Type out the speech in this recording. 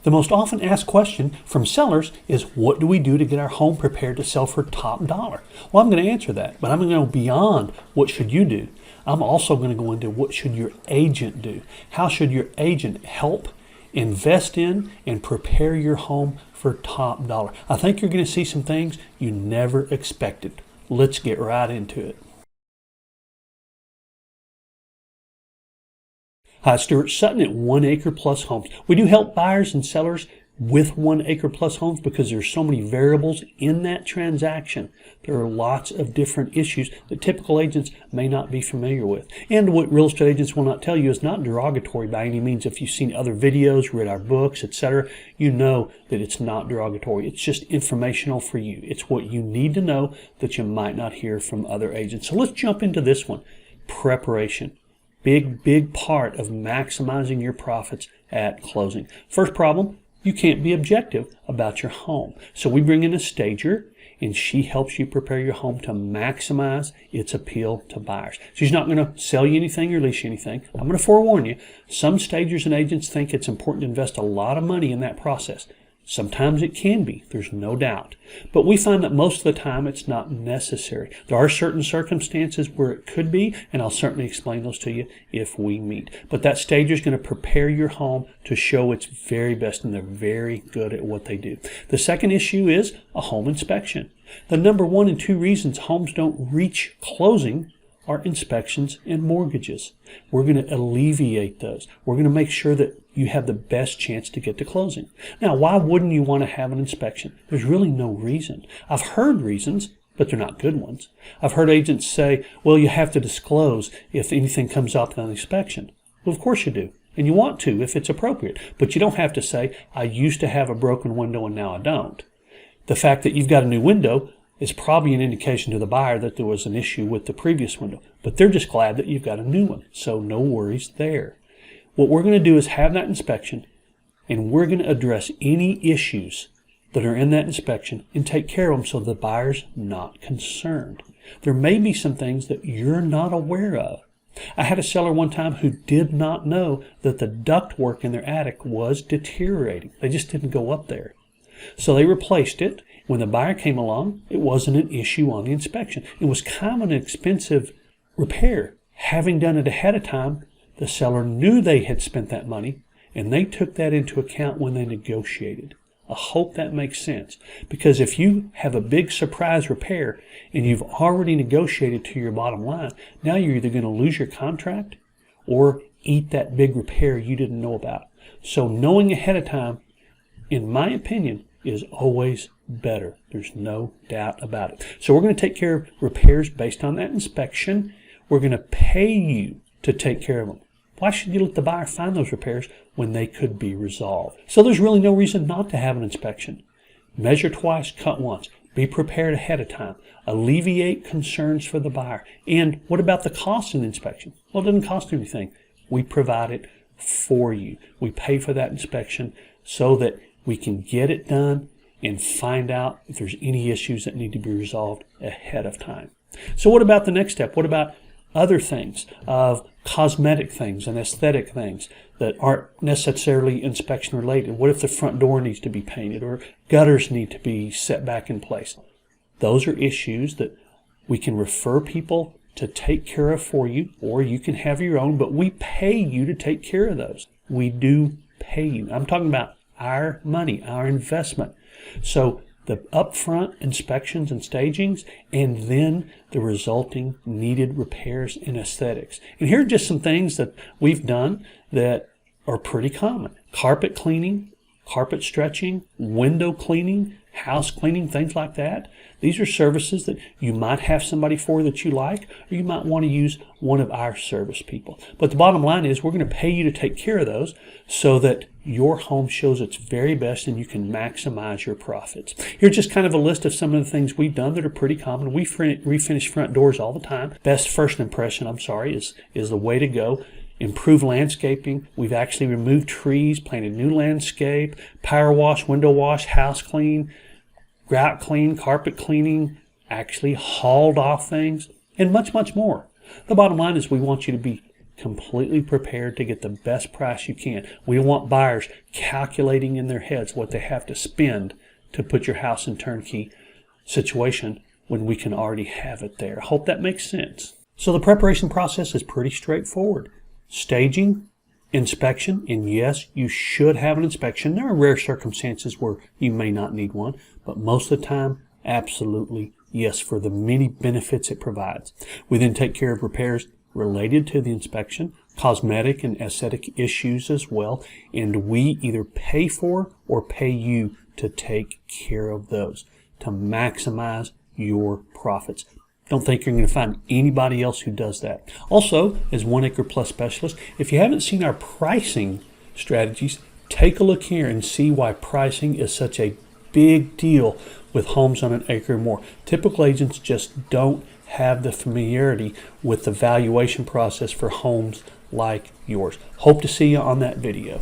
The most often asked question from sellers is, what do we do to get our home prepared to sell for top dollar? Well, I'm going to answer that, but I'm going to go beyond what should you do. I'm also going to go into what should your agent do. How should your agent help invest in and prepare your home for top dollar? I think you're going to see some things you never expected. Let's get right into it. Hi, Stuart Sutton at 1 Acre Plus Homes. We do help buyers and sellers with 1 Acre Plus Homes because there's so many variables in that transaction. There are lots of different issues that typical agents may not be familiar with. And what real estate agents will not tell you is not derogatory by any means. If you've seen other videos, read our books, etc., you know that it's not derogatory. It's just informational for you. It's what you need to know that you might not hear from other agents. So let's jump into this one. Preparation. Big part of maximizing your profits at closing. First problem, you can't be objective about your home. So we bring in a stager, and she helps you prepare your home to maximize its appeal to buyers. She's not going to sell you anything or lease you anything. I'm going to forewarn you, some stagers and agents think it's important to invest a lot of money in that process. Sometimes it can be, there's no doubt. But we find that most of the time it's not necessary. There are certain circumstances where it could be, and I'll certainly explain those to you if we meet. But that stager is going to prepare your home to show its very best, and they're very good at what they do. The second issue is a home inspection. The number 1 and 2 reasons homes don't reach closing are inspections and mortgages. We're going to alleviate those. We're going to make sure that you have the best chance to get to closing. Now, why wouldn't you want to have an inspection? There's really no reason. I've heard reasons, but they're not good ones. I've heard agents say, well, you have to disclose if anything comes up on an inspection. Well, of course you do. And you want to if it's appropriate. But you don't have to say, I used to have a broken window and now I don't. The fact that you've got a new window is probably an indication to the buyer that there was an issue with the previous window. But they're just glad that you've got a new one. So no worries there. What we're going to do is have that inspection, and we're going to address any issues that are in that inspection and take care of them so the buyer's not concerned. There may be some things that you're not aware of. I had a seller one time who did not know that the ductwork in their attic was deteriorating. They just didn't go up there. So they replaced it. When the buyer came along, it wasn't an issue on the inspection. It was kind of an expensive repair. Having done it ahead of time, the seller knew they had spent that money, and they took that into account when they negotiated. I hope that makes sense. Because if you have a big surprise repair and you've already negotiated to your bottom line, now you're either going to lose your contract or eat that big repair you didn't know about. So knowing ahead of time, in my opinion, is always better. There's no doubt about it. So we're going to take care of repairs based on that inspection. We're going to pay you to take care of them. Why should you let the buyer find those repairs when they could be resolved? So there's really no reason not to have an inspection. Measure twice, cut once. Be prepared ahead of time. Alleviate concerns for the buyer. And what about the cost of the inspection? Well, it doesn't cost anything. We provide it for you. We pay for that inspection so that we can get it done and find out if there's any issues that need to be resolved ahead of time. So what about the next step? What about other things of cosmetic things and aesthetic things that aren't necessarily inspection related? What if the front door needs to be painted or gutters need to be set back in place? Those are issues that we can refer people to take care of for you, or you can have your own, but we pay you to take care of those. We do pay you. I'm talking about our money, our investment. So the upfront inspections and stagings, and then the resulting needed repairs and aesthetics. And here are just some things that we've done that are pretty common. Carpet cleaning, carpet stretching, window cleaning, house cleaning, things like that. These are services that you might have somebody for that you like, or you might want to use one of our service people. But the bottom line is we're going to pay you to take care of those so that your home shows its very best and you can maximize your profits. Here's just kind of a list of some of the things we've done that are pretty common. We refinish front doors all the time. Best first impression, is the way to go. Improve landscaping. We've actually removed trees, planted new landscape, power wash, window wash, house clean, grout clean, carpet cleaning, actually hauled off things, and much, much more. The bottom line is we want you to be completely prepared to get the best price you can. We don't want buyers calculating in their heads what they have to spend to put your house in turnkey situation when we can already have it there. I hope that makes sense. So the preparation process is pretty straightforward. Staging, inspection, and yes, you should have an inspection. There are rare circumstances where you may not need one, but most of the time, absolutely yes, for the many benefits it provides. We then take care of repairs related to the inspection, cosmetic and aesthetic issues as well, and we either pay for or pay you to take care of those to maximize your profits. Don't think you're going to find anybody else who does that. Also, as 1 Acre Plus specialist, if you haven't seen our pricing strategies, take a look here and see why pricing is such a big deal with homes on an acre or more. Typical agents just don't have the familiarity with the valuation process for homes like yours. Hope to see you on that video.